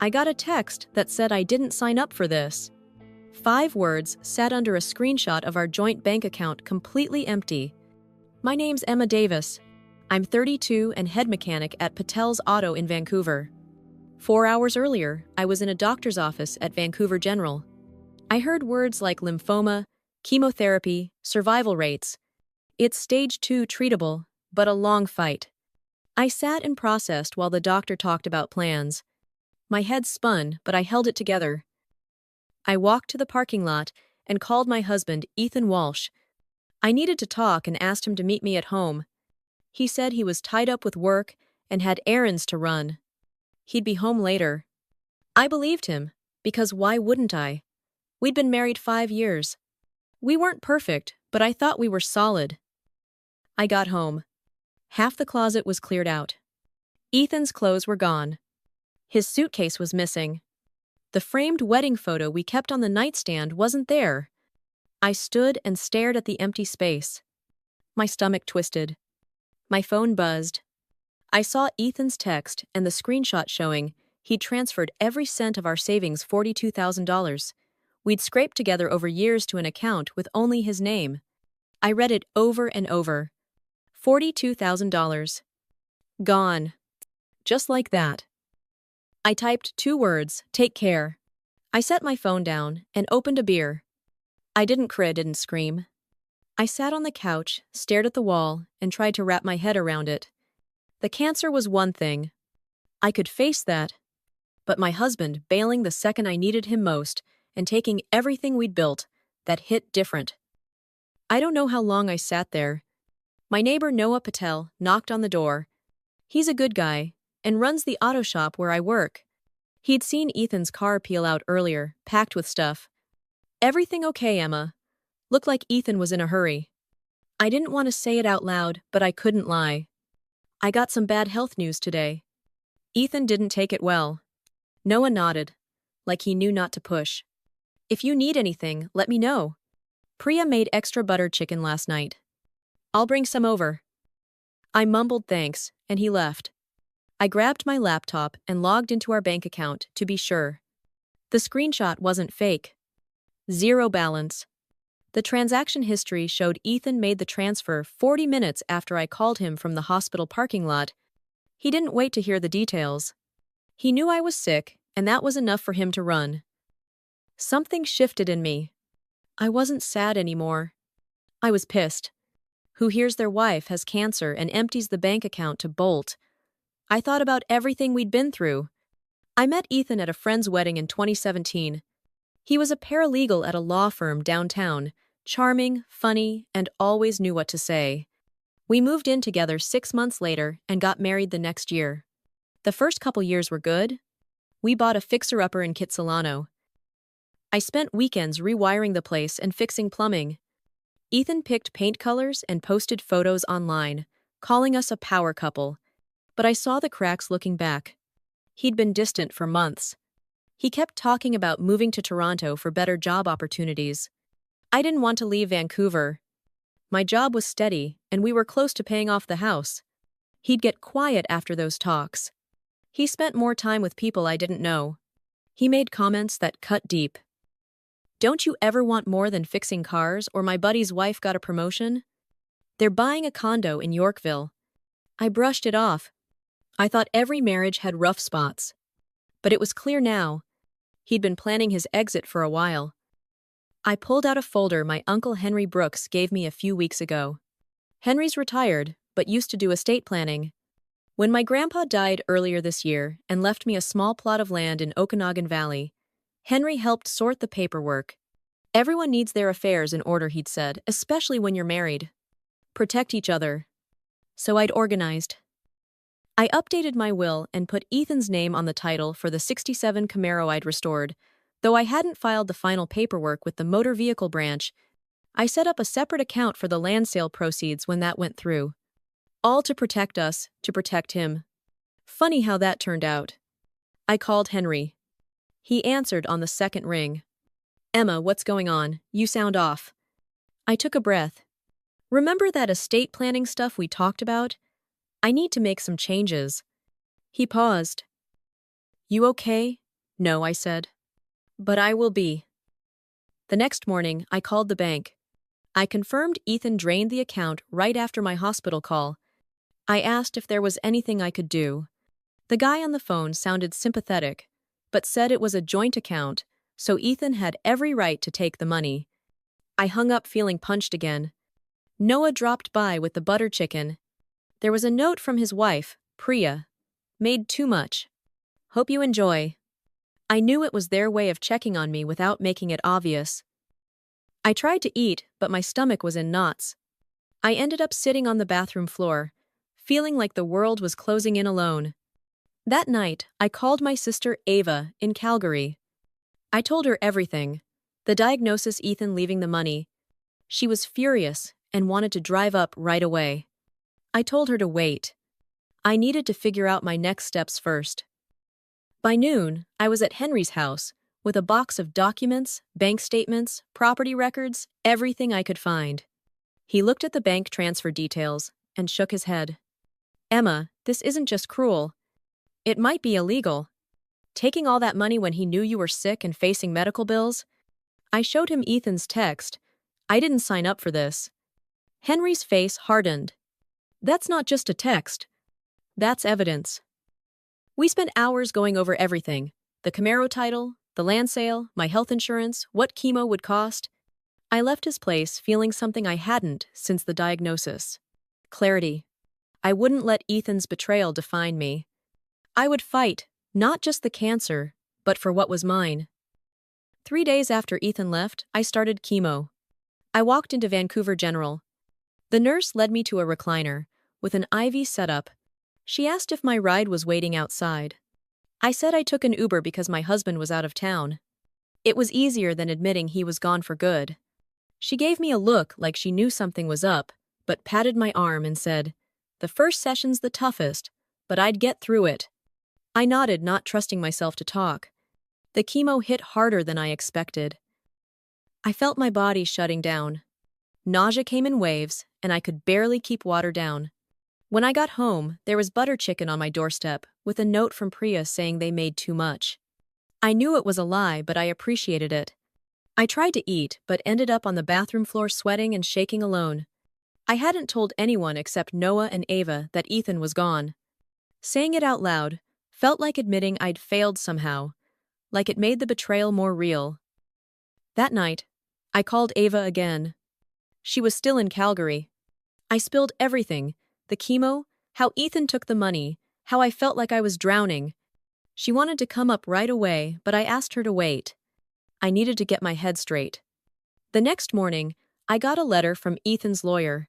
I got a text that said I didn't sign up for this. 5 words sat under a screenshot of our joint bank account completely empty. My name's Emma Davis. I'm 32 and head mechanic at Patel's Auto in Vancouver. 4 hours earlier, I was in a doctor's office at Vancouver General. I heard words like lymphoma, chemotherapy, survival rates. It's stage 2 treatable, but a long fight. I sat and processed while the doctor talked about plans. My head spun, but I held it together. I walked to the parking lot and called my husband, Ethan Walsh. I needed to talk and asked him to meet me at home. He said he was tied up with work and had errands to run. He'd be home later. I believed him, because why wouldn't I? We'd been married 5 years. We weren't perfect, but I thought we were solid. I got home. Half the closet was cleared out. Ethan's clothes were gone. His suitcase was missing. The framed wedding photo we kept on the nightstand wasn't there. I stood and stared at the empty space. My stomach twisted. My phone buzzed. I saw Ethan's text and the screenshot showing he'd transferred every cent of our savings, $42,000. We'd scraped together over years to an account with only his name. I read it over and over. $42,000. Gone. Just like that. I typed 2 words, take care. I set my phone down and opened a beer. I didn't cry, didn't scream. I sat on the couch, stared at the wall, and tried to wrap my head around it. The cancer was one thing. I could face that. But my husband bailing the second I needed him most and taking everything we'd built, that hit different. I don't know how long I sat there. My neighbor Noah Patel knocked on the door. He's a good guy and runs the auto shop where I work. He'd seen Ethan's car peel out earlier, packed with stuff. Everything okay, Emma? Looked like Ethan was in a hurry. I didn't want to say it out loud, but I couldn't lie. I got some bad health news today. Ethan didn't take it well. Noah nodded, like he knew not to push. If you need anything, let me know. Priya made extra buttered chicken last night. I'll bring some over. I mumbled thanks, and he left. I grabbed my laptop and logged into our bank account to be sure. The screenshot wasn't fake. 0 balance. The transaction history showed Ethan made the transfer 40 minutes after I called him from the hospital parking lot. He didn't wait to hear the details. He knew I was sick, and that was enough for him to run. Something shifted in me. I wasn't sad anymore. I was pissed. Who hears their wife has cancer and empties the bank account to bolt? I thought about everything we'd been through. I met Ethan at a friend's wedding in 2017. He was a paralegal at a law firm downtown, charming, funny, and always knew what to say. We moved in together 6 months later and got married the next year. The first couple years were good. We bought a fixer-upper in Kitsilano. I spent weekends rewiring the place and fixing plumbing. Ethan picked paint colors and posted photos online, calling us a power couple. But I saw the cracks looking back. He'd been distant for months. He kept talking about moving to Toronto for better job opportunities. I didn't want to leave Vancouver. My job was steady, and we were close to paying off the house. He'd get quiet after those talks. He spent more time with people I didn't know. He made comments that cut deep. Don't you ever want more than fixing cars, or my buddy's wife got a promotion? They're buying a condo in Yorkville. I brushed it off. I thought every marriage had rough spots. But it was clear now. He'd been planning his exit for a while. I pulled out a folder my uncle Henry Brooks gave me a few weeks ago. Henry's retired, but used to do estate planning. When my grandpa died earlier this year and left me a small plot of land in Okanagan Valley, Henry helped sort the paperwork. Everyone needs their affairs in order, he'd said, especially when you're married. Protect each other. So I'd organized. I updated my will and put Ethan's name on the title for the '67 Camaro I'd restored. Though I hadn't filed the final paperwork with the motor vehicle branch, I set up a separate account for the land sale proceeds when that went through. All to protect us, to protect him. Funny how that turned out. I called Henry. He answered on the second ring. Emma, what's going on? You sound off. I took a breath. Remember that estate planning stuff we talked about? I need to make some changes. He paused. You okay? No, I said. But I will be. The next morning, I called the bank. I confirmed Ethan drained the account right after my hospital call. I asked if there was anything I could do. The guy on the phone sounded sympathetic, but said it was a joint account, so Ethan had every right to take the money. I hung up feeling punched again. Noah dropped by with the butter chicken. There was a note from his wife, Priya. Made too much. Hope you enjoy. I knew it was their way of checking on me without making it obvious. I tried to eat, but my stomach was in knots. I ended up sitting on the bathroom floor, feeling like the world was closing in alone. That night, I called my sister Ava in Calgary. I told her everything. The diagnosis, Ethan leaving the money. She was furious and wanted to drive up right away. I told her to wait. I needed to figure out my next steps first. By noon, I was at Henry's house with a box of documents, bank statements, property records, everything I could find. He looked at the bank transfer details and shook his head. Emma, this isn't just cruel. It might be illegal. Taking all that money when he knew you were sick and facing medical bills? I showed him Ethan's text. I didn't sign up for this. Henry's face hardened. That's not just a text. That's evidence. We spent hours going over everything. The Camaro title, the land sale, my health insurance, what chemo would cost. I left his place feeling something I hadn't since the diagnosis. Clarity. I wouldn't let Ethan's betrayal define me. I would fight, not just the cancer, but for what was mine. 3 days after Ethan left, I started chemo. I walked into Vancouver General. The nurse led me to a recliner, with an IV setup. She asked if my ride was waiting outside. I said I took an Uber because my husband was out of town. It was easier than admitting he was gone for good. She gave me a look like she knew something was up, but patted my arm and said, "The first session's the toughest, but I'd get through it." I nodded, not trusting myself to talk. The chemo hit harder than I expected. I felt my body shutting down. Nausea came in waves, and I could barely keep water down. When I got home, there was butter chicken on my doorstep, with a note from Priya saying they made too much. I knew it was a lie, but I appreciated it. I tried to eat, but ended up on the bathroom floor sweating and shaking alone. I hadn't told anyone except Noah and Ava that Ethan was gone. Saying it out loud felt like admitting I'd failed somehow, like it made the betrayal more real. That night, I called Ava again. She was still in Calgary. I spilled everything. The chemo, how Ethan took the money, how I felt like I was drowning. She wanted to come up right away, but I asked her to wait. I needed to get my head straight. The next morning, I got a letter from Ethan's lawyer.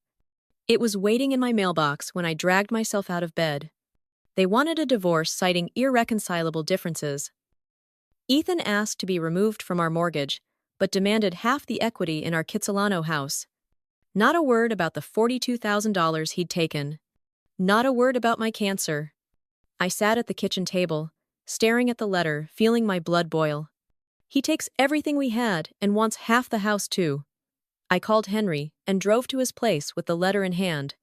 It was waiting in my mailbox when I dragged myself out of bed. They wanted a divorce, citing irreconcilable differences. Ethan asked to be removed from our mortgage, but demanded half the equity in our Kitsilano house. Not a word about the $42,000 he'd taken. Not a word about my cancer. I sat at the kitchen table, staring at the letter, feeling my blood boil. He takes everything we had and wants half the house too. I called Henry and drove to his place with the letter in hand.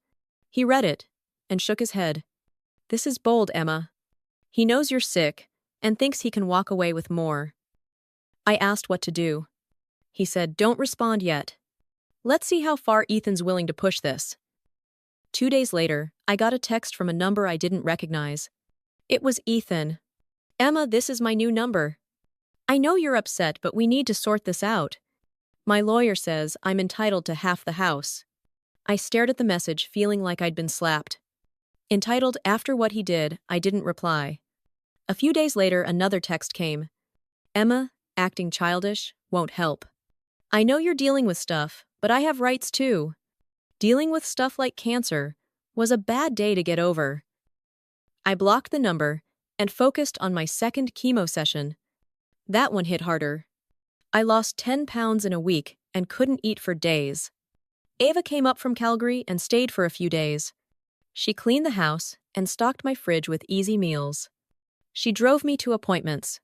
He read it and shook his head. This is bold, Emma. He knows you're sick and thinks he can walk away with more. I asked what to do. He said, don't respond yet. Let's see how far Ethan's willing to push this. 2 days later, I got a text from a number I didn't recognize. It was Ethan. Emma, this is my new number. I know you're upset, but we need to sort this out. My lawyer says I'm entitled to half the house. I stared at the message, feeling like I'd been slapped. Entitled after what he did, I didn't reply. A few days later, another text came. Emma, acting childish won't help. I know you're dealing with stuff, but I have rights too. Dealing with stuff like cancer was a bad day to get over. I blocked the number and focused on my second chemo session. That one hit harder. I lost 10 pounds in a week and couldn't eat for days. Ava came up from Calgary and stayed for a few days. She cleaned the house and stocked my fridge with easy meals. She drove me to appointments.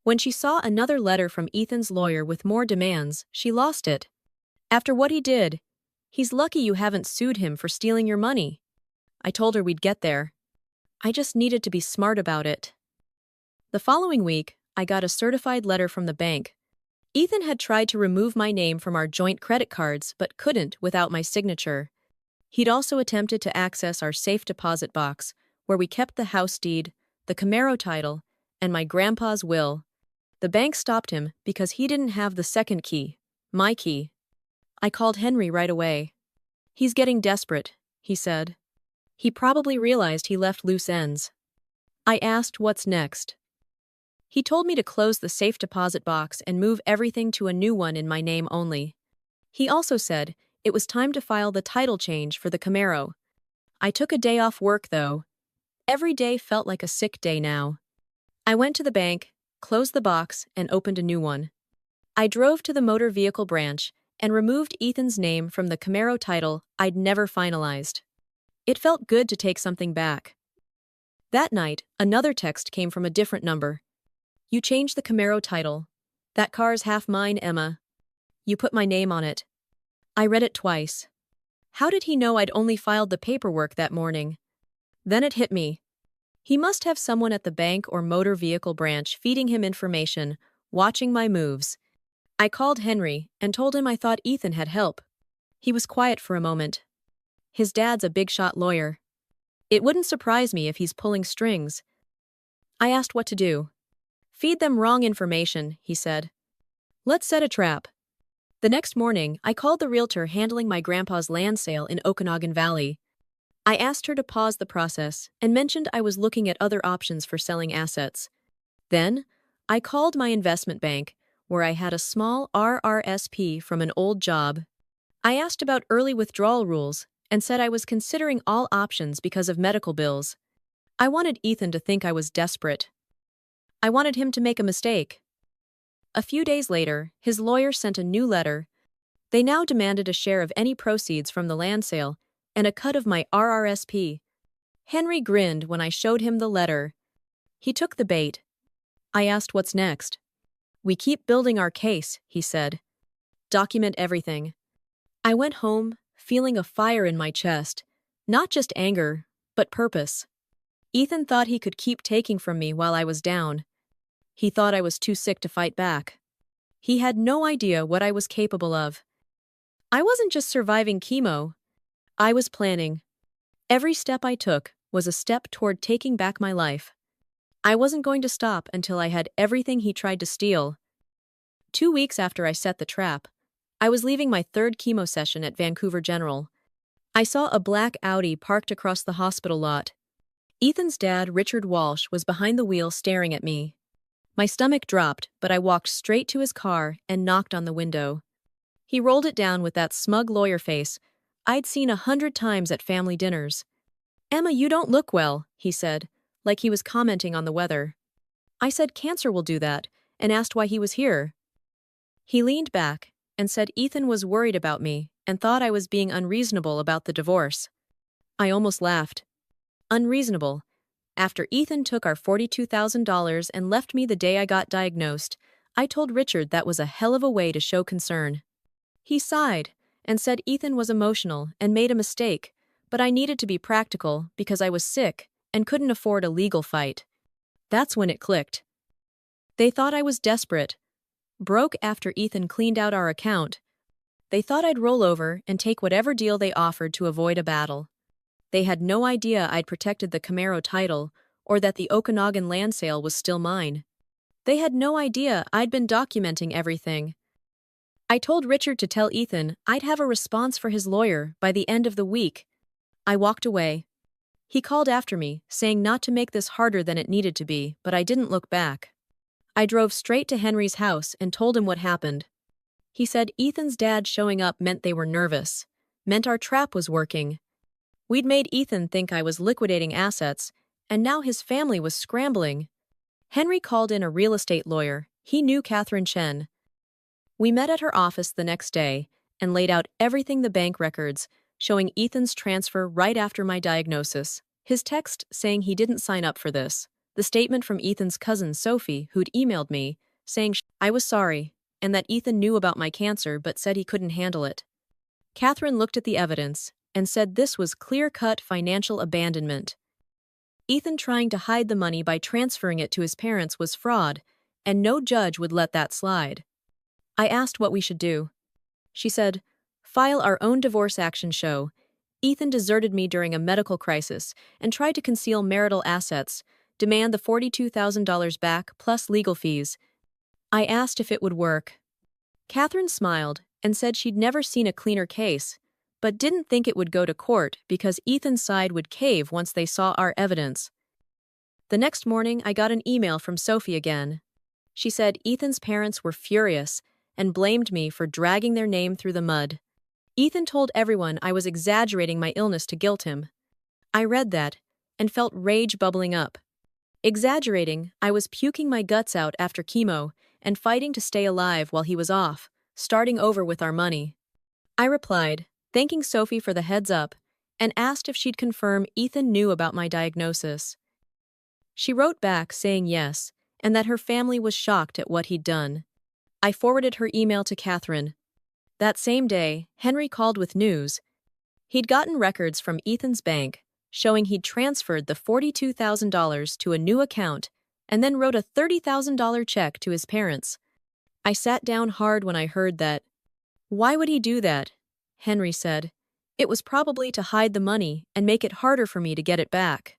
When she saw another letter from Ethan's lawyer with more demands, she lost it. After what he did, he's lucky you haven't sued him for stealing your money. I told her we'd get there. I just needed to be smart about it. The following week, I got a certified letter from the bank. Ethan had tried to remove my name from our joint credit cards but couldn't without my signature. He'd also attempted to access our safe deposit box, where we kept the house deed, the Camaro title, and my grandpa's will. The bank stopped him because he didn't have the second key, my key. I called Henry right away. "He's getting desperate," he said. He probably realized he left loose ends. I asked what's next. He told me to close the safe deposit box and move everything to a new one in my name only. He also said it was time to file the title change for the Camaro. I took a day off work, though. Every day felt like a sick day now. I went to the bank, closed the box, and opened a new one. I drove to the motor vehicle branch and removed Ethan's name from the Camaro title I'd never finalized. It felt good to take something back. That night, another text came from a different number. "You changed the Camaro title. That car's half mine, Emma. You put my name on it." I read it twice. How did he know I'd only filed the paperwork that morning? Then it hit me. He must have someone at the bank or motor vehicle branch feeding him information, watching my moves. I called Henry and told him I thought Ethan had help. He was quiet for a moment. His dad's a big-shot lawyer. It wouldn't surprise me if he's pulling strings. I asked what to do. "Feed them wrong information," he said. "Let's set a trap." The next morning, I called the realtor handling my grandpa's land sale in Okanagan Valley. I asked her to pause the process and mentioned I was looking at other options for selling assets. Then, I called my investment bank, where I had a small RRSP from an old job. I asked about early withdrawal rules and said I was considering all options because of medical bills. I wanted Ethan to think I was desperate. I wanted him to make a mistake. A few days later, his lawyer sent a new letter. They now demanded a share of any proceeds from the land sale and a cut of my RRSP. Henry grinned when I showed him the letter. He took the bait. I asked what's next. "We keep building our case," he said. "Document everything." I went home, feeling a fire in my chest. Not just anger, but purpose. Ethan thought he could keep taking from me while I was down. He thought I was too sick to fight back. He had no idea what I was capable of. I wasn't just surviving chemo. I was planning. Every step I took was a step toward taking back my life. I wasn't going to stop until I had everything he tried to steal. 2 weeks after I set the trap, I was leaving my third chemo session at Vancouver General. I saw a black Audi parked across the hospital lot. Ethan's dad, Richard Walsh, was behind the wheel staring at me. My stomach dropped, but I walked straight to his car and knocked on the window. He rolled it down with that smug lawyer face I'd seen 100 times at family dinners. "Emma, you don't look well," he said, like he was commenting on the weather. I said cancer will do that, and asked why he was here. He leaned back and said Ethan was worried about me and thought I was being unreasonable about the divorce. I almost laughed. Unreasonable. After Ethan took our $42,000 and left me the day I got diagnosed, I told Richard that was a hell of a way to show concern. He sighed and said Ethan was emotional and made a mistake, but I needed to be practical because I was sick and couldn't afford a legal fight. That's when it clicked. They thought I was desperate. Broke after Ethan cleaned out our account. They thought I'd roll over and take whatever deal they offered to avoid a battle. They had no idea I'd protected the Camaro title or that the Okanagan land sale was still mine. They had no idea I'd been documenting everything. I told Richard to tell Ethan I'd have a response for his lawyer by the end of the week. I walked away. He called after me, saying not to make this harder than it needed to be, but I didn't look back. I drove straight to Henry's house and told him what happened. He said Ethan's dad showing up meant they were nervous, meant our trap was working. We'd made Ethan think I was liquidating assets, and now his family was scrambling. Henry called in a real estate lawyer. He knew Katherine I. We met at her office the next day and laid out everything, the bank records, showing Ethan's transfer right after my diagnosis, his text saying he didn't sign up for this, the statement from Ethan's cousin Sophie, who'd emailed me, saying I was sorry, and that Ethan knew about my cancer but said he couldn't handle it. Katherine looked at the evidence and said this was clear-cut financial abandonment. Ethan trying to hide the money by transferring it to his parents was fraud, and no judge would let that slide. I asked what we should do. She said, "File our own divorce action show. Ethan deserted me during a medical crisis and tried to conceal marital assets, demand the $42,000 back plus legal fees." I asked if it would work. Katherine smiled and said she'd never seen a cleaner case, but didn't think it would go to court because Ethan's side would cave once they saw our evidence. The next morning, I got an email from Sophie again. She said Ethan's parents were furious and blamed me for dragging their name through the mud. Ethan told everyone I was exaggerating my illness to guilt him. I read that and felt rage bubbling up. Exaggerating, I was puking my guts out after chemo and fighting to stay alive while he was off, starting over with our money. I replied, thanking Sophie for the heads up, and asked if she'd confirm Ethan knew about my diagnosis. She wrote back saying yes, and that her family was shocked at what he'd done. I forwarded her email to Katherine. That same day, Henry called with news. He'd gotten records from Ethan's bank, showing he'd transferred the $42,000 to a new account and then wrote a $30,000 check to his parents. I sat down hard when I heard that. "Why would he do that?" Henry said. "It was probably to hide the money and make it harder for me to get it back."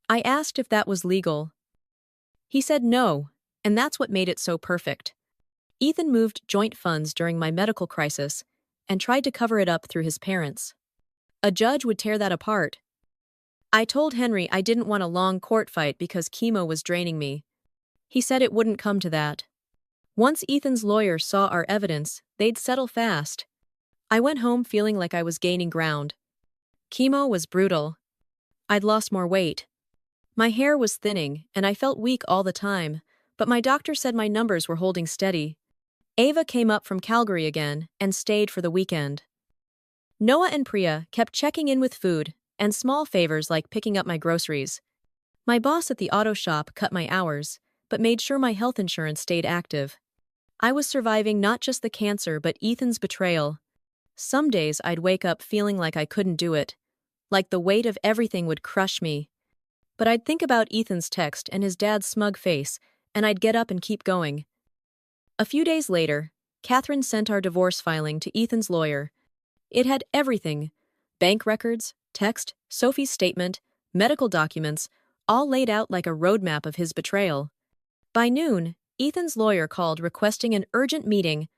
I asked if that was legal. He said no, and that's what made it so perfect. Ethan moved joint funds during my medical crisis and tried to cover it up through his parents. A judge would tear that apart. I told Henry I didn't want a long court fight because chemo was draining me. He said it wouldn't come to that. Once Ethan's lawyer saw our evidence, they'd settle fast. I went home feeling like I was gaining ground. Chemo was brutal. I'd lost more weight. My hair was thinning, and I felt weak all the time, but my doctor said my numbers were holding steady. Ava came up from Calgary again and stayed for the weekend. Noah and Priya kept checking in with food and small favors like picking up my groceries. My boss at the auto shop cut my hours, but made sure my health insurance stayed active. I was surviving not just the cancer but Ethan's betrayal. Some days I'd wake up feeling like I couldn't do it, like the weight of everything would crush me. But I'd think about Ethan's text and his dad's smug face, and I'd get up and keep going. A few days later, Katherine sent our divorce filing to Ethan's lawyer. It had everything: bank records, text, Sophie's statement, medical documents, all laid out like a roadmap of his betrayal. By noon, Ethan's lawyer called requesting an urgent meeting.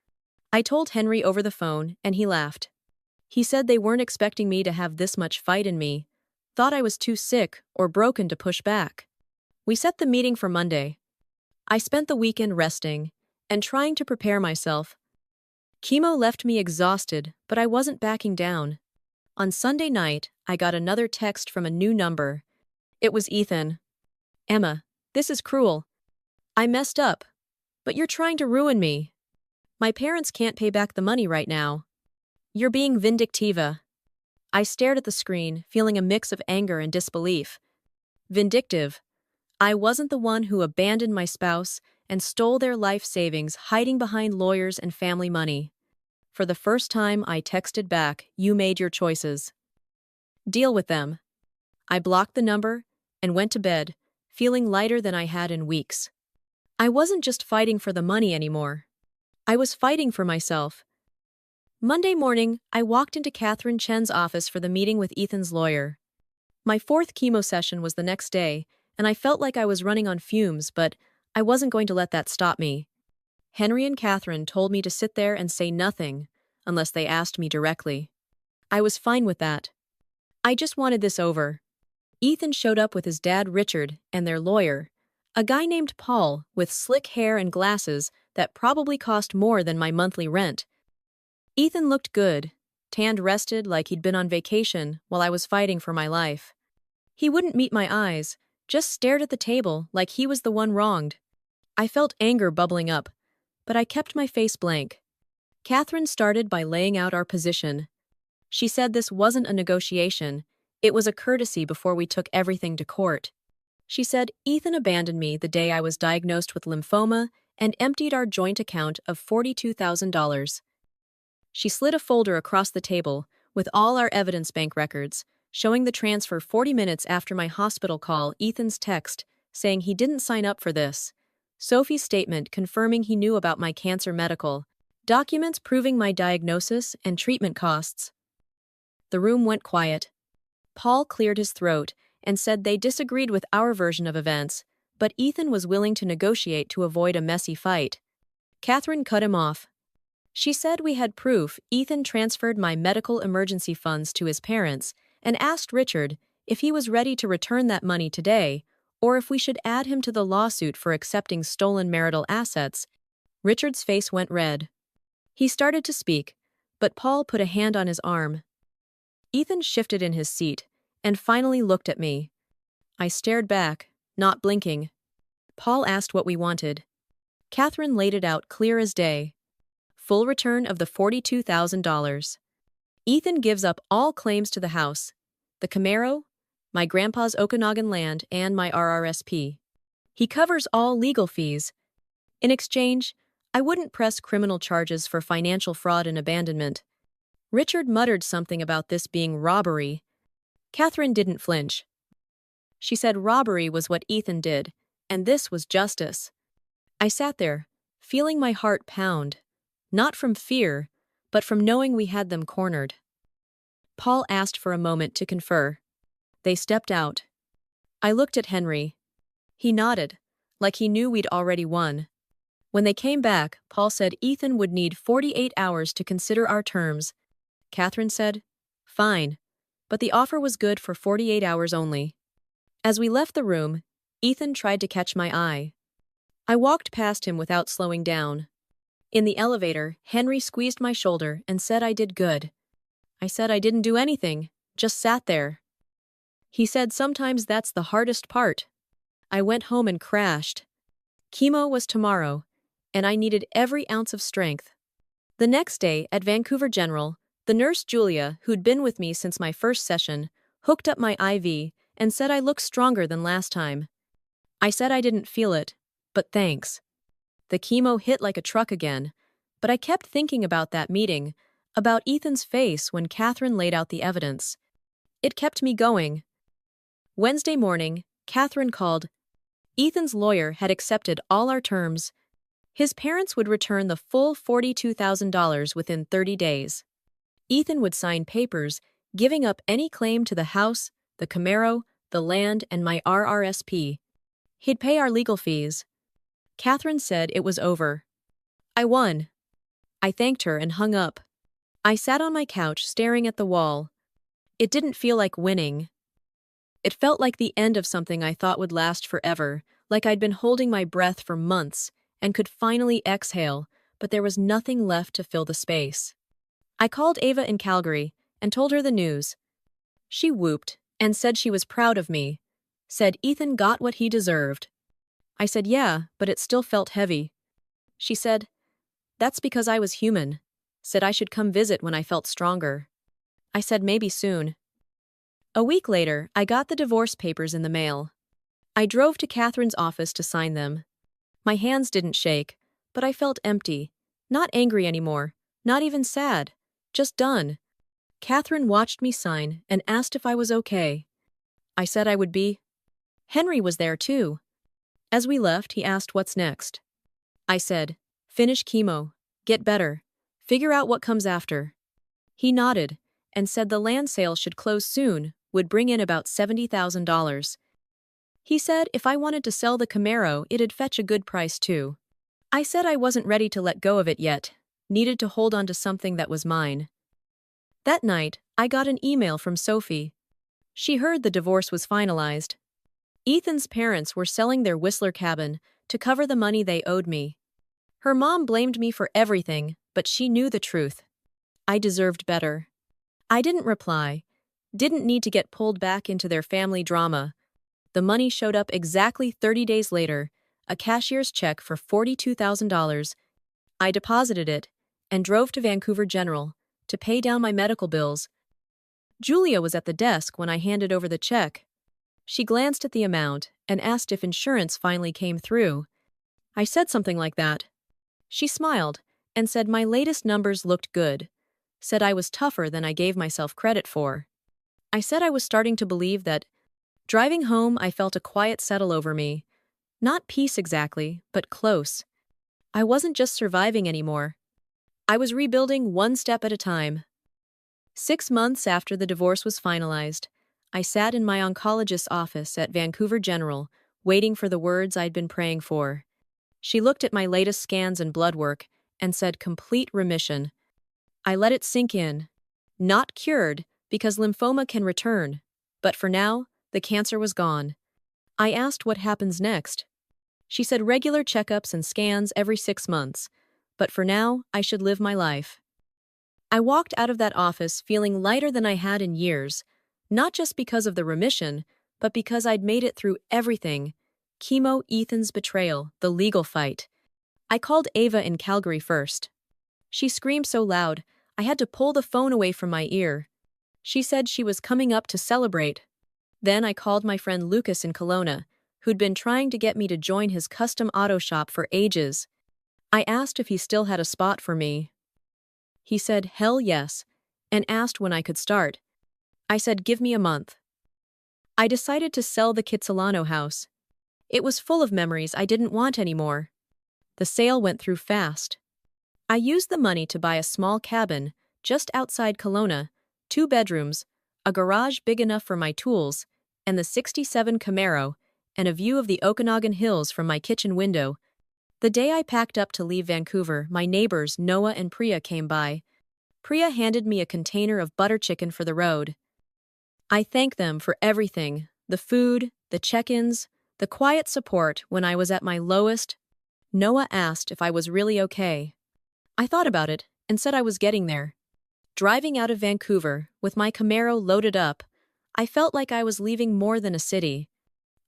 I told Henry over the phone, and he laughed. He said they weren't expecting me to have this much fight in me, thought I was too sick or broken to push back. We set the meeting for Monday. I spent the weekend resting and trying to prepare myself. Chemo left me exhausted, but I wasn't backing down. On Sunday night, I got another text from a new number. It was Ethan. "Emma, this is cruel. I messed up, but you're trying to ruin me. My parents can't pay back the money right now. You're being vindictiva." I stared at the screen, feeling a mix of anger and disbelief. Vindictive. I wasn't the one who abandoned my spouse and stole their life savings, hiding behind lawyers and family money. For the first time, I texted back, "You made your choices. Deal with them." I blocked the number and went to bed, feeling lighter than I had in weeks. I wasn't just fighting for the money anymore. I was fighting for myself. Monday morning, I walked into Katherine Chen's office for the meeting with Ethan's lawyer. My fourth chemo session was the next day, and I felt like I was running on fumes, but I wasn't going to let that stop me. Henry and Katherine told me to sit there and say nothing, unless they asked me directly. I was fine with that. I just wanted this over. Ethan showed up with his dad Richard and their lawyer, a guy named Paul with slick hair and glasses that probably cost more than my monthly rent. Ethan looked good, tanned, rested like he'd been on vacation while I was fighting for my life. He wouldn't meet my eyes, just stared at the table like he was the one wronged. I felt anger bubbling up, but I kept my face blank. Katherine started by laying out our position. She said this wasn't a negotiation, it was a courtesy before we took everything to court. She said Ethan abandoned me the day I was diagnosed with lymphoma and emptied our joint account of $42,000. She slid a folder across the table with all our evidence bank records, showing the transfer 40 minutes after my hospital call, Ethan's text saying he didn't sign up for this, Sophie's statement confirming he knew about my cancer medical, documents proving my diagnosis and treatment costs. The room went quiet. Paul cleared his throat and said they disagreed with our version of events, but Ethan was willing to negotiate to avoid a messy fight. Katherine cut him off. She said we had proof Ethan transferred my medical emergency funds to his parents and asked Richard if he was ready to return that money today, or if we should add him to the lawsuit for accepting stolen marital assets. Richard's face went red. He started to speak, but Paul put a hand on his arm. Ethan shifted in his seat and finally looked at me. I stared back, not blinking. Paul asked what we wanted. Katherine laid it out clear as day. Full return of the $42,000. Ethan gives up all claims to the house, the Camaro, my grandpa's Okanagan land, and my RRSP. He covers all legal fees. In exchange, I wouldn't press criminal charges for financial fraud and abandonment. Richard muttered something about this being robbery. Katherine didn't flinch. She said robbery was what Ethan did, and this was justice. I sat there, feeling my heart pound. Not from fear, but from knowing we had them cornered. Paul asked for a moment to confer. They stepped out. I looked at Henry. He nodded, like he knew we'd already won. When they came back, Paul said Ethan would need 48 hours to consider our terms. Katherine said, "Fine," but the offer was good for 48 hours only. As we left the room, Ethan tried to catch my eye. I walked past him without slowing down. In the elevator, Henry squeezed my shoulder and said I did good. I said I didn't do anything, just sat there. He said sometimes that's the hardest part. I went home and crashed. Chemo was tomorrow, and I needed every ounce of strength. The next day, at Vancouver General, the nurse Julia, who'd been with me since my first session, hooked up my IV and said I looked stronger than last time. I said I didn't feel it, but thanks. The chemo hit like a truck again, but I kept thinking about that meeting, about Ethan's face when Katherine laid out the evidence. It kept me going. Wednesday morning, Katherine called. Ethan's lawyer had accepted all our terms. His parents would return the full $42,000 within 30 days. Ethan would sign papers, giving up any claim to the house, the Camaro, the land, and my RRSP. He'd pay our legal fees. Katherine said it was over. I won. I thanked her and hung up. I sat on my couch staring at the wall. It didn't feel like winning. It felt like the end of something I thought would last forever, like I'd been holding my breath for months and could finally exhale, but there was nothing left to fill the space. I called Ava in Calgary and told her the news. She whooped and said she was proud of me, said Ethan got what he deserved. I said yeah, but it still felt heavy. She said, "That's because I was human," said I should come visit when I felt stronger. I said maybe soon. A week later, I got the divorce papers in the mail. I drove to Katherine's office to sign them. My hands didn't shake, but I felt empty, not angry anymore, not even sad, just done. Katherine watched me sign and asked if I was okay. I said I would be. Henry was there too. As we left, he asked what's next. I said, finish chemo, get better, figure out what comes after. He nodded and said the land sale should close soon, would bring in about $70,000. He said if I wanted to sell the Camaro, it'd fetch a good price too. I said I wasn't ready to let go of it yet, needed to hold on to something that was mine. That night, I got an email from Sophie. She heard the divorce was finalized. Ethan's parents were selling their Whistler cabin to cover the money they owed me. Her mom blamed me for everything, but she knew the truth. I deserved better. I didn't reply, didn't need to get pulled back into their family drama. The money showed up exactly 30 days later, a cashier's check for $42,000. I deposited it and drove to Vancouver General to pay down my medical bills. Julia was at the desk when I handed over the check. She glanced at the amount and asked if insurance finally came through. I said something like that. She smiled and said my latest numbers looked good, said I was tougher than I gave myself credit for. I said I was starting to believe that. Driving home, I felt a quiet settle over me. Not peace exactly, but close. I wasn't just surviving anymore. I was rebuilding one step at a time. 6 months after the divorce was finalized, I sat in my oncologist's office at Vancouver General, waiting for the words I'd been praying for. She looked at my latest scans and blood work and said complete remission. I let it sink in. Not cured, because lymphoma can return. But for now, the cancer was gone. I asked what happens next. She said regular checkups and scans every 6 months. But for now, I should live my life. I walked out of that office feeling lighter than I had in years, not just because of the remission, but because I'd made it through everything. Chemo, Ethan's betrayal, the legal fight. I called Ava in Calgary first. She screamed so loud, I had to pull the phone away from my ear. She said she was coming up to celebrate. Then I called my friend Lucas in Kelowna, who'd been trying to get me to join his custom auto shop for ages. I asked if he still had a spot for me. He said, hell yes, and asked when I could start. I said, give me a month. I decided to sell the Kitsilano house. It was full of memories I didn't want anymore. The sale went through fast. I used the money to buy a small cabin just outside Kelowna, 2 bedrooms, a garage big enough for my tools, and the '67 Camaro, and a view of the Okanagan Hills from my kitchen window. The day I packed up to leave Vancouver, my neighbors Noah and Priya came by. Priya handed me a container of butter chicken for the road. I thanked them for everything, the food, the check-ins, the quiet support when I was at my lowest. Noah asked if I was really okay. I thought about it and said I was getting there. Driving out of Vancouver, with my Camaro loaded up, I felt like I was leaving more than a city.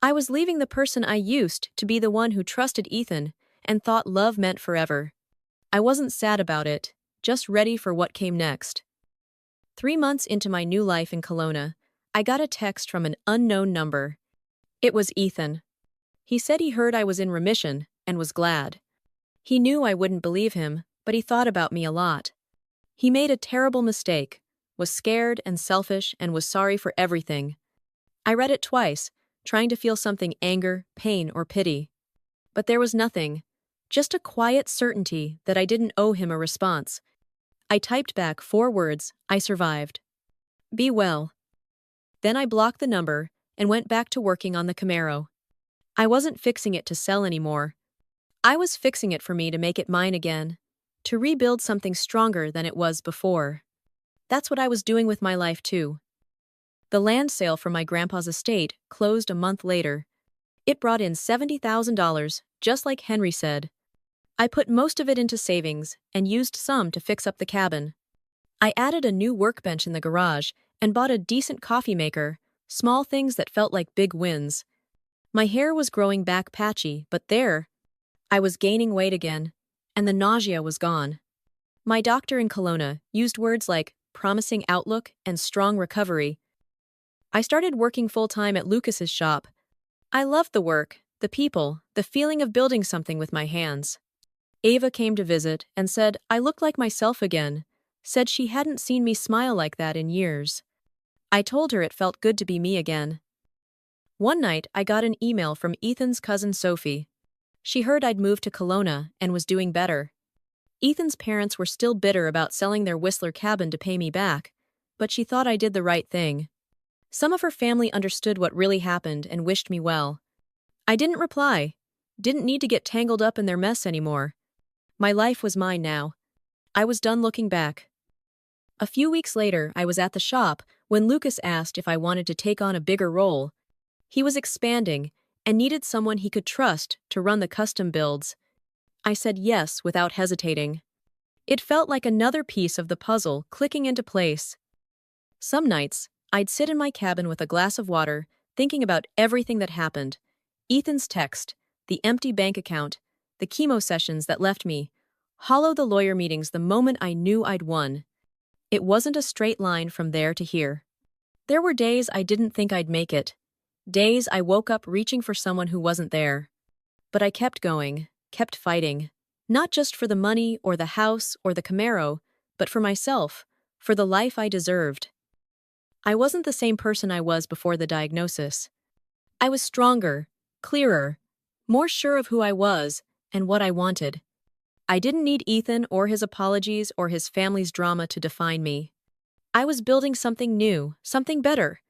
I was leaving the person I used to be, the one who trusted Ethan and thought love meant forever. I wasn't sad about it, just ready for what came next. 3 months into my new life in Kelowna, I got a text from an unknown number. It was Ethan. He said he heard I was in remission and was glad. He knew I wouldn't believe him, but he thought about me a lot. He made a terrible mistake, was scared and selfish, and was sorry for everything. I read it twice, trying to feel something: anger, pain, or pity. But there was nothing, just a quiet certainty that I didn't owe him a response. I typed back 4 words: I survived. Be well. Then I blocked the number and went back to working on the Camaro. I wasn't fixing it to sell anymore. I was fixing it for me to make it mine again, to rebuild something stronger than it was before. That's what I was doing with my life too. The land sale for my grandpa's estate closed a month later. It brought in $70,000, just like Henry said. I put most of it into savings and used some to fix up the cabin. I added a new workbench in the garage and bought a decent coffee maker, small things that felt like big wins. My hair was growing back patchy, but I was gaining weight again, and the nausea was gone. My doctor in Kelowna used words like promising outlook and strong recovery. I started working full-time at Lucas's shop. I loved the work, the people, the feeling of building something with my hands. Ava came to visit and said I looked like myself again, said she hadn't seen me smile like that in years. I told her it felt good to be me again. One night, I got an email from Ethan's cousin Sophie. She heard I'd moved to Kelowna and was doing better. Ethan's parents were still bitter about selling their Whistler cabin to pay me back, but she thought I did the right thing. Some of her family understood what really happened and wished me well. I didn't reply. Didn't need to get tangled up in their mess anymore. My life was mine now. I was done looking back. A few weeks later, I was at the shop when Lucas asked if I wanted to take on a bigger role. He was expanding and needed someone he could trust to run the custom builds. I said yes without hesitating. It felt like another piece of the puzzle clicking into place. Some nights, I'd sit in my cabin with a glass of water, thinking about everything that happened. Ethan's text, the empty bank account, the chemo sessions that left me, hollow the lawyer meetings the moment I knew I'd won. It wasn't a straight line from there to here. There were days I didn't think I'd make it. Days I woke up reaching for someone who wasn't there. But I kept going, kept fighting. Not just for the money or the house or the Camaro, but for myself, for the life I deserved. I wasn't the same person I was before the diagnosis. I was stronger, clearer, more sure of who I was and what I wanted. I didn't need Ethan or his apologies or his family's drama to define me. I was building something new, something better.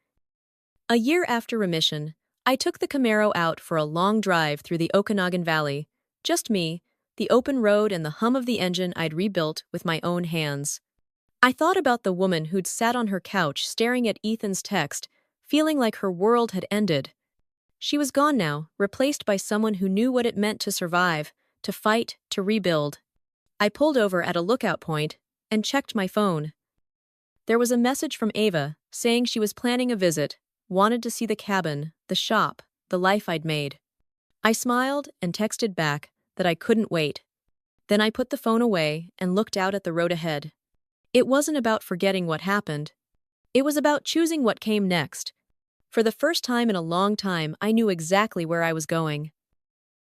A year after remission, I took the Camaro out for a long drive through the Okanagan Valley. Just me, the open road and the hum of the engine I'd rebuilt with my own hands. I thought about the woman who'd sat on her couch staring at Ethan's text, feeling like her world had ended. She was gone now, replaced by someone who knew what it meant to survive, to fight, to rebuild. I pulled over at a lookout point and checked my phone. There was a message from Ava saying she was planning a visit, wanted to see the cabin, the shop, the life I'd made. I smiled and texted back that I couldn't wait. Then I put the phone away and looked out at the road ahead. It wasn't about forgetting what happened. It was about choosing what came next. For the first time in a long time, I knew exactly where I was going.